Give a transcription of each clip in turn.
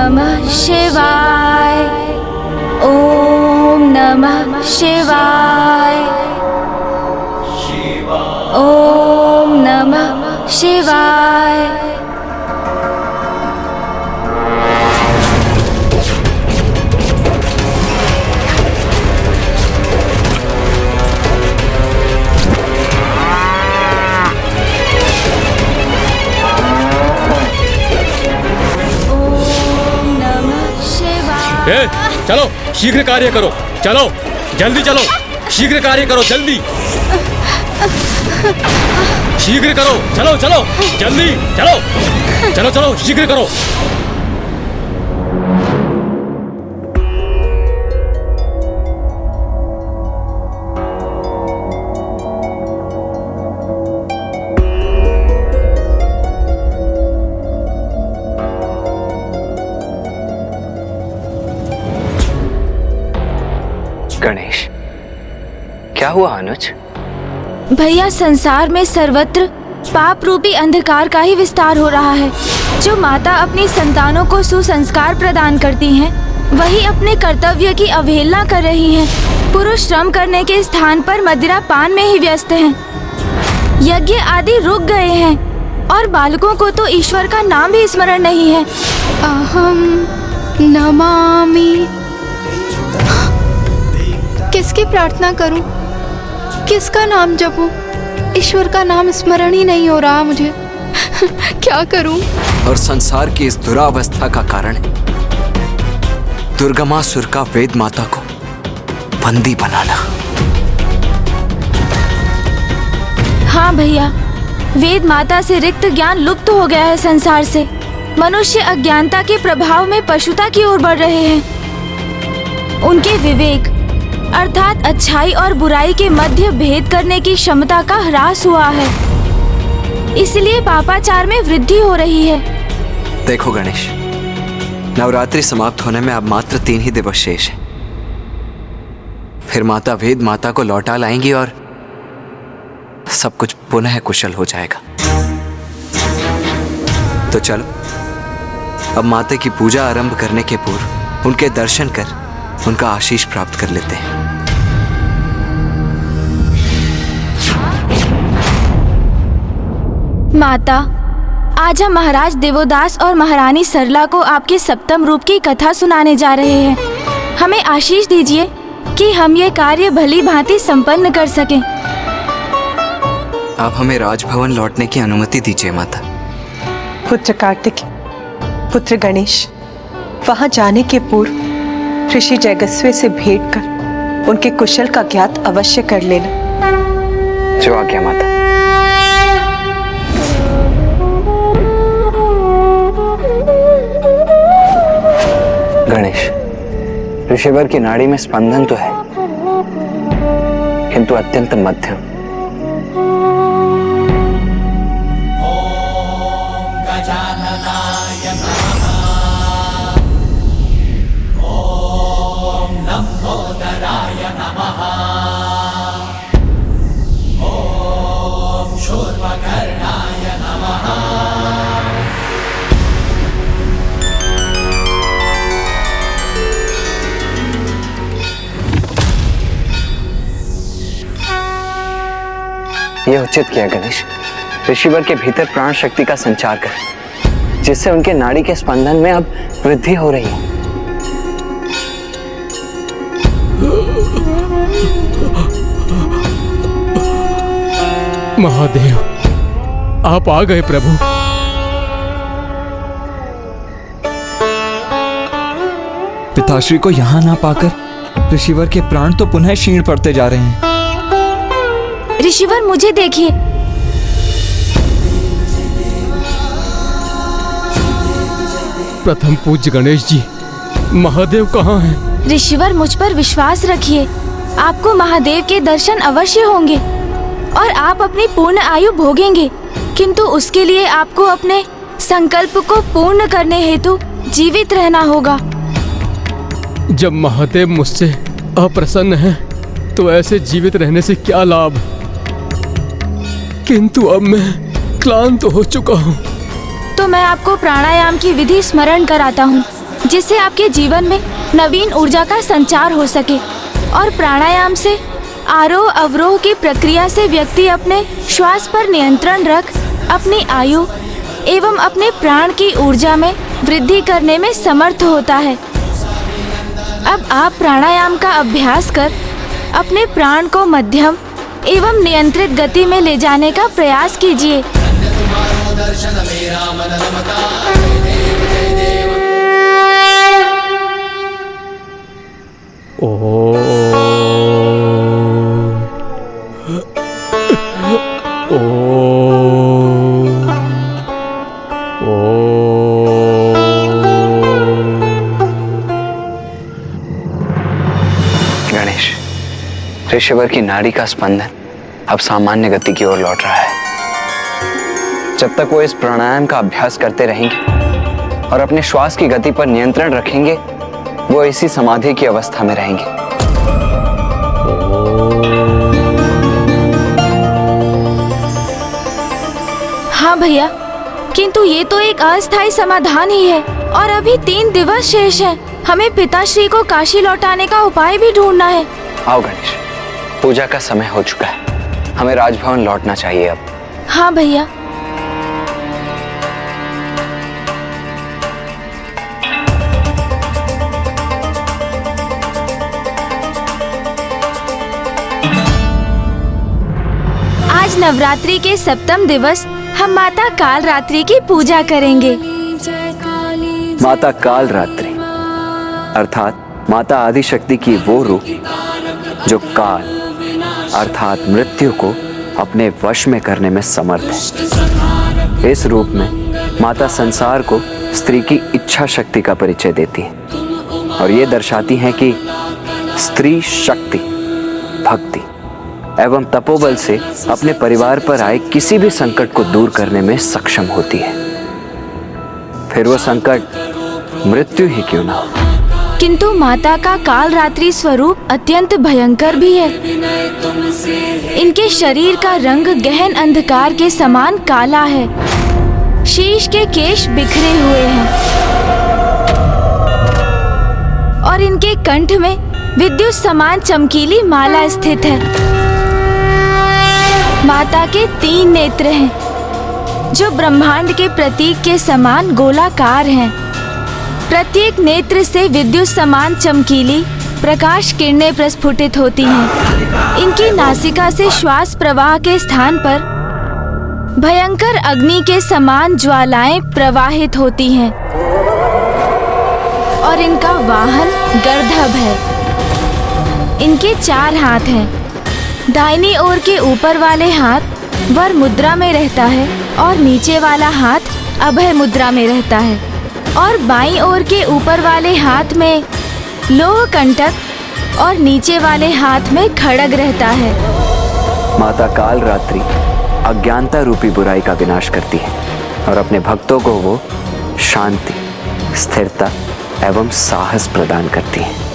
नमः शिवाय। ओम नमः शिवाय। ओम नमः शिवाय। चलो शीघ्र कार्य करो, चलो जल्दी चलो, शीघ्र कार्य करो, जल्दी शीघ्र करो, चलो चलो जल्दी चलो, चलो चलो शीघ्र करो। गणेश, क्या हुआ अनुज? भैया, संसार में सर्वत्र पाप रूपी अंधकार का ही विस्तार हो रहा है। जो माता अपनी संतानों को सुसंस्कार प्रदान करती हैं, वही अपने कर्तव्य की अवहेलना कर रही हैं। पुरुष श्रम करने के स्थान पर मदिरा पान में ही व्यस्त हैं। यज्ञ आदि रुक गए हैं और बालकों को तो ईश्वर का नाम भी स्मरण नहीं है। अहम नमामि। किसकी प्रार्थना करूं? किसका नाम जपूं? ईश्वर का नाम स्मरण ही नहीं हो रहा मुझे। क्या करूं? और संसार की इस दुरावस्था का कारण है दुर्गमासुर का वेद माता को बंदी बनाना। हाँ भैया, वेद माता से रिक्त ज्ञान लुप्त हो गया है संसार से। मनुष्य अज्ञानता के प्रभाव में पशुता की ओर बढ़ रहे हैं। उनके विवेक अर्थात अच्छाई और बुराई के मध्य भेद करने की क्षमता का ह्रास हुआ है। इसलिए पापाचार में वृद्धि हो रही है। देखो गणेश, नवरात्रि समाप्त होने में अब मात्र 3 ही दिवस शेष है। फिर माता वेद माता को लौटा लाएंगी और सब कुछ पुनः कुशल हो जाएगा। तो चलो अब माता की पूजा आरंभ करने के पूर्व उनके दर्शन कर उनका आशीष प्राप्त कर लेते हैं। माता, आज हम महाराज देवोदास और महारानी सरला को आपके सप्तम रूप की कथा सुनाने जा रहे हैं। हमें आशीष दीजिए कि हम ये कार्य भली भांति संपन्न कर सकें। आप हमें राजभवन लौटने की अनुमति दीजिए माता। पुत्र कार्तिक, पुत्र गणेश, वहां जाने के पूर्व ऋषि जयगस्वे से भेंट कर उनके कुशल का ज्ञात अवश्य कर लेना। जो आज्ञा माता। गणेश, ऋषिवर की नाड़ी में स्पंदन तो है, किंतु अत्यंत मध्यम। यह उचित किया गणेश। ऋषिवर के भीतर प्राण शक्ति का संचार कर, जिससे उनके नाड़ी के स्पंदन में अब वृद्धि हो रही है। महादेव, आप आ गए प्रभु। पिताश्री को यहाँ ना पाकर ऋषिवर के प्राण तो पुनः क्षीण पड़ते जा रहे हैं। ऋषिवर, मुझे देखिए। प्रथम पूज्य गणेश जी, महादेव कहाँ हैं? ऋषिवर, मुझ पर विश्वास रखिए। आपको महादेव के दर्शन अवश्य होंगे और आप अपनी पूर्ण आयु भोगेंगे। किंतु उसके लिए आपको अपने संकल्प को पूर्ण करने हेतु जीवित रहना होगा। जब महादेव मुझसे अप्रसन्न हैं, तो ऐसे जीवित रहने से क्या लाभ? किंतु अब मैं क्लांत हो चुका हूँ। तो मैं आपको प्राणायाम की विधि स्मरण कराता हूँ। जिससे आपके जीवन में नवीन ऊर्जा का संचार हो सके। और प्राणायाम से आरोह अवरोह की प्रक्रिया से व्यक्ति अपने श्वास पर नियंत्रण रख अपनी आयु एवं अपने प्राण की ऊर्जा में वृद्धि करने में समर्थ होता है। अब आप प्राणायाम का अभ्यास कर अपने प्राण को मध्यम एवं नियंत्रित गति में ले जाने का प्रयास कीजिए। गणेश, ऋषिवर की नाड़ी का स्पंदन अब सामान्य गति की ओर लौट रहा है। जब तक वो इस प्राणायाम का अभ्यास करते रहेंगे और अपने श्वास की गति पर नियंत्रण रखेंगे, वो इसी समाधि की अवस्था में रहेंगे। हाँ भैया, किंतु ये तो एक अस्थायी समाधान ही है और अभी 3 दिवस शेष हैं। हमें पिताश्री को काशी लौटाने का उपाय भी ढूंढना है। आओ गणेश, पूजा का समय हो चुका है, हमें राजभवन लौटना चाहिए अब। हाँ भैया। आज नवरात्रि के 7वें दिवस हम माता काल रात्रि की पूजा करेंगे। माता काल रात्रि अर्थात माता आदिशक्ति की वो रूप जो काल अर्थात मृत्यु को अपने वश में करने में समर्थ है। इस रूप में माता संसार को स्त्री की इच्छा शक्ति का परिचय देती है और ये दर्शाती हैं कि स्त्री शक्ति, भक्ति एवं तपोबल से अपने परिवार पर आए किसी भी संकट को दूर करने में सक्षम होती है, फिर वो संकट मृत्यु ही क्यों ना हो। किंतु माता का काल रात्रि स्वरूप अत्यंत भयंकर भी है। इनके शरीर का रंग गहन अंधकार के समान काला है। शीश के केश बिखरे हुए हैं और इनके कंठ में विद्युत समान चमकीली माला स्थित है। माता के 3 नेत्र हैं जो ब्रह्मांड के प्रतीक के समान गोलाकार हैं। प्रत्येक नेत्र से विद्युत समान चमकीली प्रकाश किरणें प्रस्फुटित होती हैं। इनकी नासिका से श्वास प्रवाह के स्थान पर भयंकर अग्नि के समान ज्वालाएं प्रवाहित होती हैं और इनका वाहन गर्दभ है। इनके 4 हाथ हैं। दाहिनी ओर के ऊपर वाले हाथ वर मुद्रा में रहता है और नीचे वाला हाथ अभय मुद्रा में रहता है और बाईं ओर के ऊपर वाले हाथ में लोह कंटक और नीचे वाले हाथ में खड्ग रहता है। माता काल रात्रि अज्ञानता रूपी बुराई का विनाश करती है और अपने भक्तों को वो शांति, स्थिरता एवं साहस प्रदान करती है।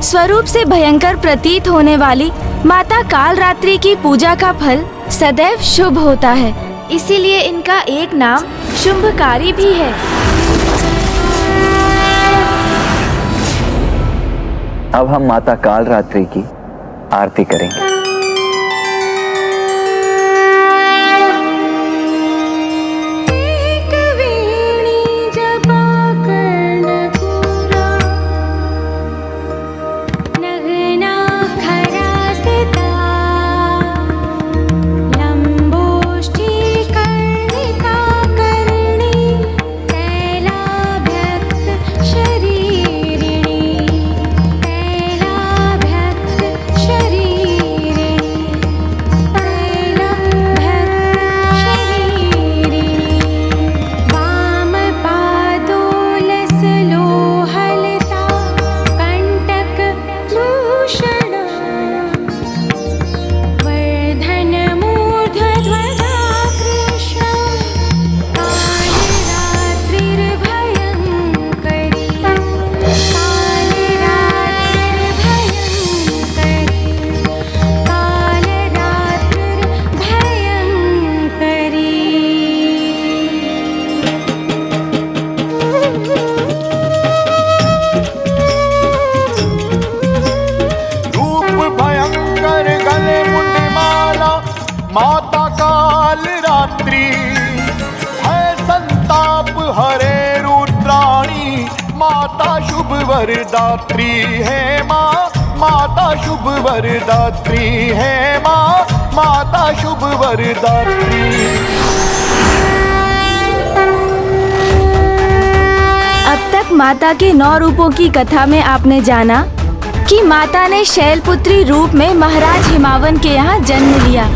स्वरूप से भयंकर प्रतीत होने वाली माता काल रात्रि की पूजा का फल सदैव शुभ होता है, इसीलिए इनका एक नाम शुंभकारी भी है। अब हम माता काल रात्रि की आरती करेंगे। काल रात्रि है संताप हरे रुद्राणी माता शुभ वरदात्री है माँ माता शुभ वरदात्री है माँ माता शुभ वरदात्री। अब तक माता के 9 रूपों की कथा में आपने जाना कि माता ने शैलपुत्री रूप में महाराज हिमावन के यहाँ जन्म लिया,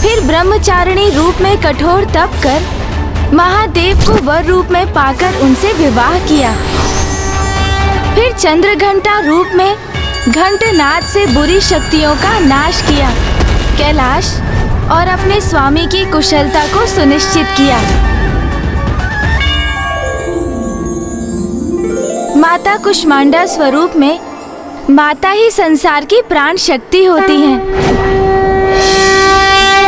फिर ब्रह्मचारिणी रूप में कठोर तप कर महादेव को वर रूप में पाकर उनसे विवाह किया, फिर चंद्रघंटा रूप में घंटनाद से बुरी शक्तियों का नाश किया कैलाश और अपने स्वामी की कुशलता को सुनिश्चित किया। माता कुष्मांडा स्वरूप में माता ही संसार की प्राण शक्ति होती हैं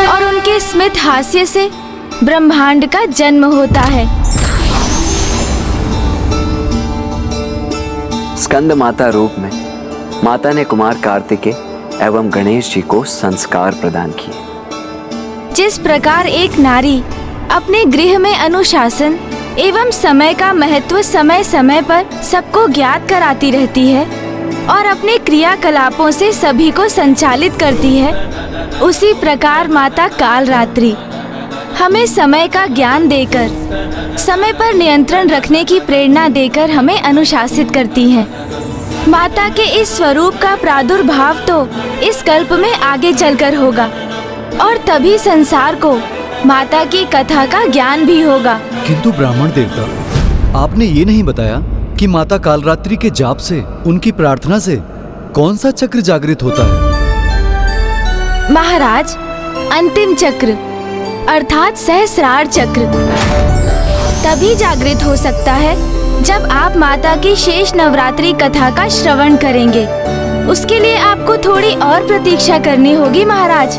और उनके स्मित हास्य से ब्रह्मांड का जन्म होता है। स्कंद माता रूप में माता ने कुमार कार्तिकेय एवं गणेश जी को संस्कार प्रदान किए। जिस प्रकार एक नारी अपने गृह में अनुशासन एवं समय का महत्व समय समय पर सबको ज्ञात कराती रहती है और अपने क्रियाकलापों से सभी को संचालित करती है, उसी प्रकार माता कालरात्रि हमें समय का ज्ञान देकर समय पर नियंत्रण रखने की प्रेरणा देकर हमें अनुशासित करती हैं। माता के इस स्वरूप का प्रादुर्भाव तो इस कल्प में आगे चलकर होगा और तभी संसार को माता की कथा का ज्ञान भी होगा। किंतु ब्राह्मण देवता, आपने ये नहीं बताया कि माता कालरात्रि के जाप से, उनकी प्रार्थना से कौन सा चक्र जागृत होता है? महाराज, अंतिम चक्र अर्थात सहस्रार चक्र तभी जागृत हो सकता है जब आप माता की शेष नवरात्रि कथा का श्रवण करेंगे। उसके लिए आपको थोड़ी और प्रतीक्षा करनी होगी महाराज।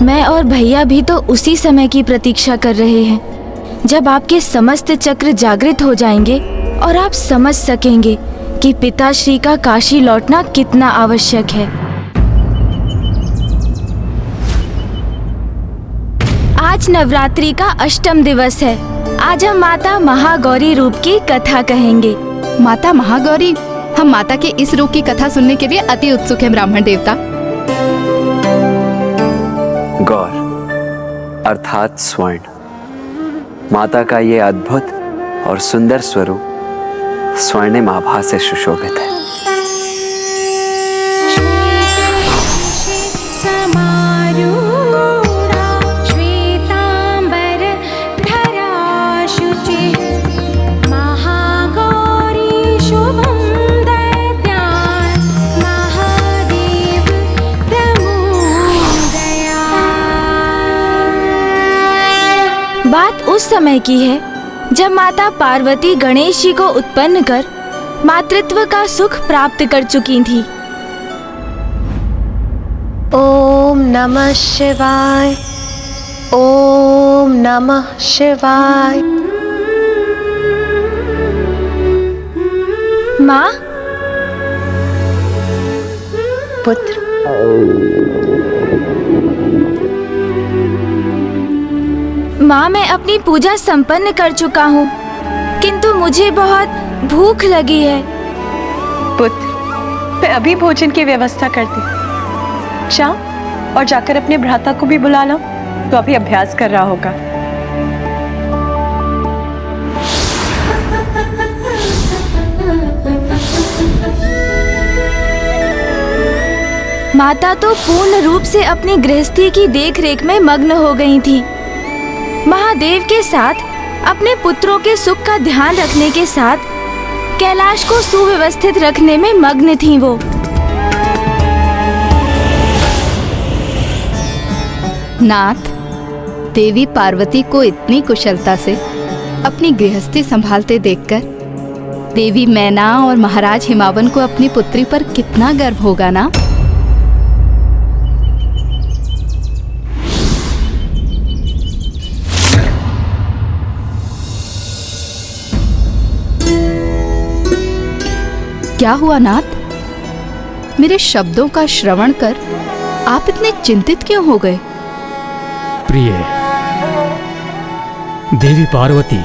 मैं और भैया भी तो उसी समय की प्रतीक्षा कर रहे हैं जब आपके समस्त चक्र जागृत हो जाएंगे और आप समझ सकेंगे कि पिताश्री का काशी लौटना कितना आवश्यक है। आज नवरात्रि का अष्टम दिवस है। आज हम माता महागौरी रूप की कथा कहेंगे। माता महागौरी, हम माता के इस रूप की कथा सुनने के लिए अति उत्सुक हैं ब्राह्मण देवता। गौर अर्थात स्वर्ण, माता का ये अद्भुत और सुंदर स्वरूप स्वर्णिम आभा से सुशोभित है। बात उस समय की है जब माता पार्वती गणेश जी को उत्पन्न कर मातृत्व का सुख प्राप्त कर चुकी थी। ओम नमः शिवाय, ओम नमः शिवाय। माँ, पुत्र, माँ, मैं अपनी पूजा संपन्न कर चुका हूँ, किंतु मुझे बहुत भूख लगी है। पुत्र, मैं अभी भोजन की व्यवस्था करती हूँ। जाओ और जाकर अपने भ्राता को भी बुला लो, तो अभी अभ्यास कर रहा होगा। माता तो पूर्ण रूप से अपनी गृहस्थी की देखरेख में मग्न हो गई थी। महादेव के साथ अपने पुत्रों के सुख का ध्यान रखने के साथ कैलाश को सुव्यवस्थित रखने में मग्न थीं वो। नाथ, देवी पार्वती को इतनी कुशलता से अपनी गृहस्थी संभालते देखकर देवी मैना और महाराज हिमावन को अपनी पुत्री पर कितना गर्व होगा ना। क्या हुआ नाथ? मेरे शब्दों का श्रवण कर आप इतने चिंतित क्यों हो गए? प्रिय देवी पार्वती,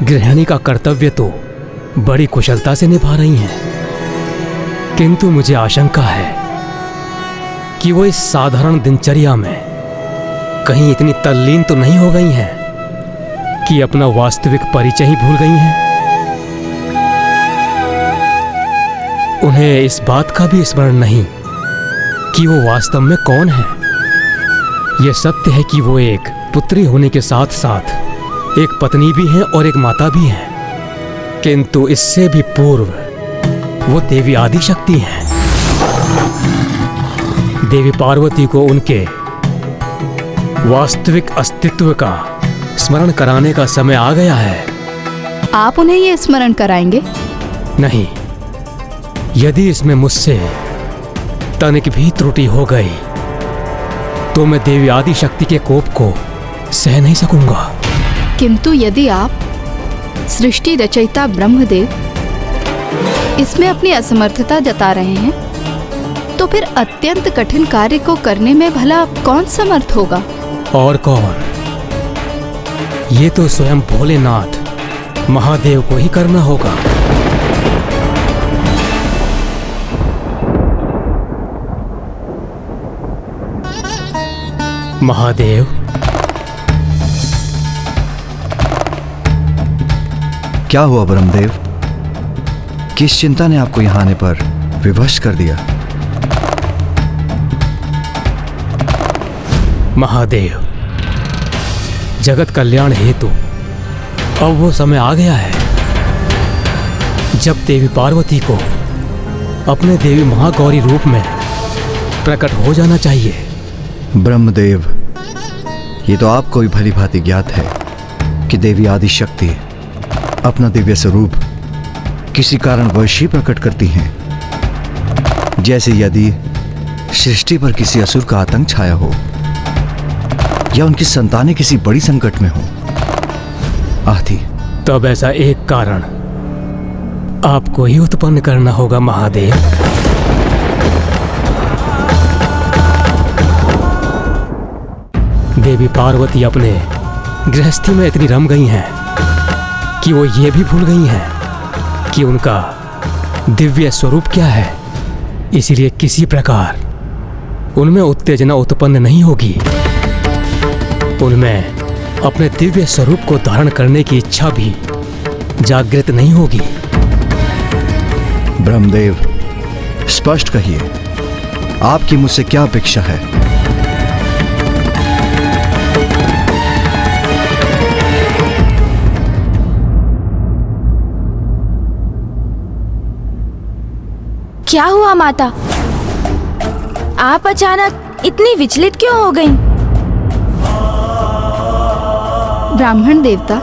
गृहिणी का कर्तव्य तो बड़ी कुशलता से निभा रही हैं, किंतु मुझे आशंका है कि वो इस साधारण दिनचर्या में कहीं इतनी तल्लीन तो नहीं हो गई हैं कि अपना वास्तविक परिचय ही भूल गई हैं। उन्हें इस बात का भी स्मरण नहीं कि वो वास्तव में कौन है। यह सत्य है कि वो एक पुत्री होने के साथ साथ एक पत्नी भी हैं और एक माता भी हैं, किंतु इससे भी पूर्व वो देवी आदिशक्ति हैं। देवी पार्वती को उनके वास्तविक अस्तित्व का स्मरण कराने का समय आ गया है। आप उन्हें ये स्मरण कराएंगे? नहीं, यदि इसमें मुझसे तनिक भी त्रुटि हो गई तो मैं देवी आदिशक्ति के कोप को सह नहीं सकूंगा। किंतु यदि आप सृष्टि रचयिता ब्रह्मदेव इसमें अपनी असमर्थता जता रहे हैं तो फिर अत्यंत कठिन कार्य को करने में भला कौन समर्थ होगा? और कौन? ये तो स्वयं भोलेनाथ महादेव को ही करना होगा। महादेव, क्या हुआ ब्रह्मदेव? किस चिंता ने आपको यहाँ आने पर विवश कर दिया? महादेव, जगत कल्याण हेतु अब वो समय आ गया है जब देवी पार्वती को अपने देवी महागौरी रूप में प्रकट हो जाना चाहिए। ब्रह्मदेव, ये तो आपको भी भली भांति ज्ञात है कि देवी आदिशक्ति अपना दिव्य स्वरूप किसी कारणवश ही प्रकट करती हैं। जैसे यदि सृष्टि पर किसी असुर का आतंक छाया हो या उनकी संतानें किसी बड़ी संकट में हो आदि। तब ऐसा एक कारण आपको ही उत्पन्न करना होगा महादेव। देवी पार्वती अपने गृहस्थी में इतनी रम गई हैं कि वो ये भी भूल गई हैं कि उनका दिव्य स्वरूप क्या है। इसीलिए किसी प्रकार उनमें उत्तेजना उत्पन्न नहीं होगी। उनमें अपने दिव्य स्वरूप को धारण करने की इच्छा भी जागृत नहीं होगी। ब्रह्मदेव, स्पष्ट कहिए, आपकी मुझसे क्या अपेक्षा है? क्या हुआ माता? आप अचानक इतनी विचलित क्यों हो गईं? ब्राह्मण देवता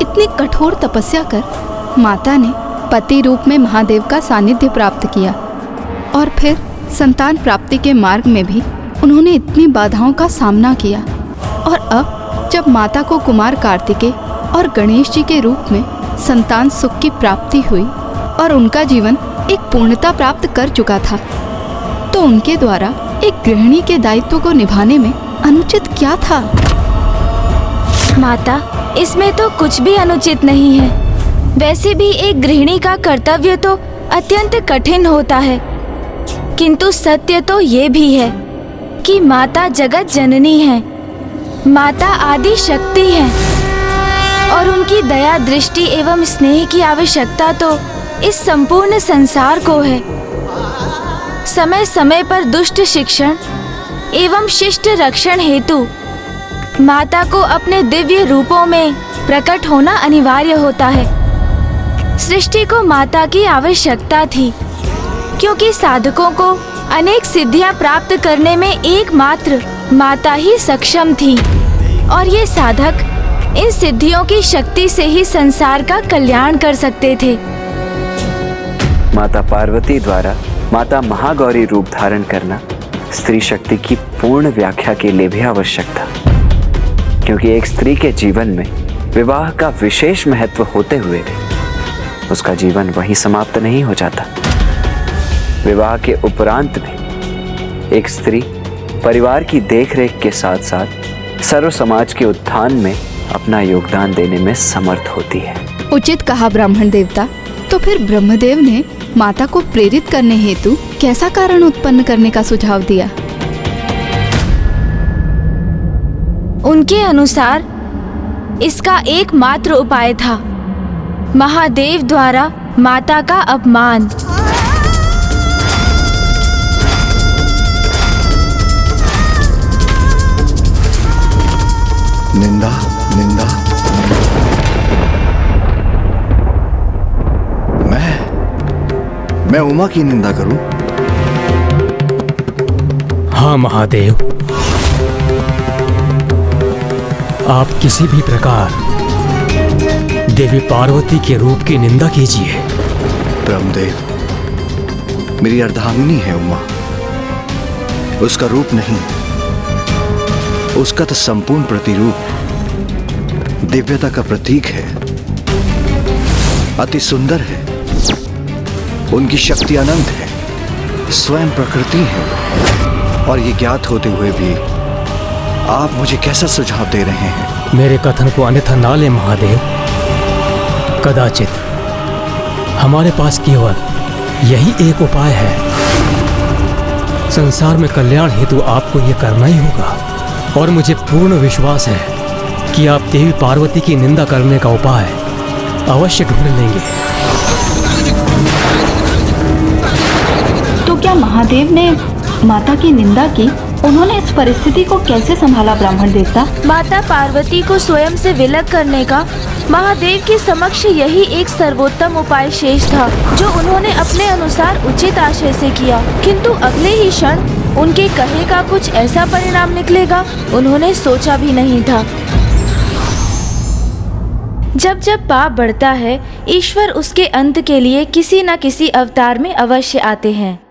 इतनी कठोर तपस्या कर माता ने पति रूप में महादेव का सानिध्य प्राप्त किया और फिर संतान प्राप्ति के मार्ग में भी उन्होंने इतनी बाधाओं का सामना किया, और अब जब माता को कुमार कार्तिकेय और गणेश जी के रूप में संतान सुख की प्राप्ति हुई और उनका जीवन एक पूर्णता प्राप्त कर चुका था, तो उनके द्वारा एक गृहिणी के दायित्व को निभाने में अनुचित क्या था? माता, इसमें तो कुछ भी अनुचित नहीं है। वैसे भी एक गृहिणी का कर्तव्य तो अत्यंत कठिन होता है, किंतु सत्य तो ये भी है कि माता जगत जननी है, माता आदि शक्ति है, और उनकी दया दृष्टि एवं स्नेह की आवश्यकता तो इस संपूर्ण संसार को है। समय समय पर दुष्ट शिक्षण एवं शिष्ट रक्षण हेतु माता को अपने दिव्य रूपों में प्रकट होना अनिवार्य होता है। सृष्टि को माता की आवश्यकता थी, क्योंकि साधकों को अनेक सिद्धियां प्राप्त करने में एकमात्र माता ही सक्षम थी, और ये साधक इन सिद्धियों की शक्ति से ही संसार का कल्याण कर सकते थे। माता पार्वती द्वारा माता महागौरी रूप धारण करना स्त्री शक्ति की पूर्ण व्याख्या के लिए भी आवश्यक था, क्योंकि एक स्त्री के जीवन में विवाह का विशेष महत्व होते हुए भी उसका जीवन वहीं समाप्त नहीं हो जाता। विवाह के उपरांत में एक स्त्री परिवार की देखरेख के साथ साथ सर्व समाज के उत्थान में अपना योगदान देने में समर्थ होती है। उचित कहा ब्राह्मण देवता। तो फिर ब्रह्मदेव ने माता को प्रेरित करने हेतु कैसा कारण उत्पन्न करने का सुझाव दिया? उनके अनुसार इसका एकमात्र उपाय था महादेव द्वारा माता का अपमान। निंदा निंदा। मैं उमा की निंदा करूं? हाँ महादेव, आप किसी भी प्रकार देवी पार्वती के रूप की निंदा कीजिए। ब्रह्मदेव, मेरी अर्धांगिनी है उमा, उसका रूप नहीं, उसका तो संपूर्ण प्रतिरूप दिव्यता का प्रतीक है, अति सुंदर है, उनकी शक्ति अनंत है, स्वयं प्रकृति है। और ये ज्ञात होते हुए भी आप मुझे कैसा सुझाव दे रहे हैं? मेरे कथन को अन्यथा ना ले महादेव। कदाचित हमारे पास केवल यही एक उपाय है। संसार में कल्याण हेतु आपको ये करना ही होगा, और मुझे पूर्ण विश्वास है कि आप देवी पार्वती की निंदा करने का उपाय अवश्य ढूंढ लेंगे। तो क्या महादेव ने माता की निंदा की? उन्होंने इस परिस्थिति को कैसे संभाला ब्राह्मण देवता? माता पार्वती को स्वयं से विलग करने का महादेव के समक्ष यही एक सर्वोत्तम उपाय शेष था, जो उन्होंने अपने अनुसार उचित आशय से किया। किंतु अगले ही क्षण उनके कहे का कुछ ऐसा परिणाम निकलेगा उन्होंने सोचा भी नहीं था। जब जब पाप बढ़ता है, ईश्वर उसके अंत के लिए किसी न किसी अवतार में अवश्य आते हैं।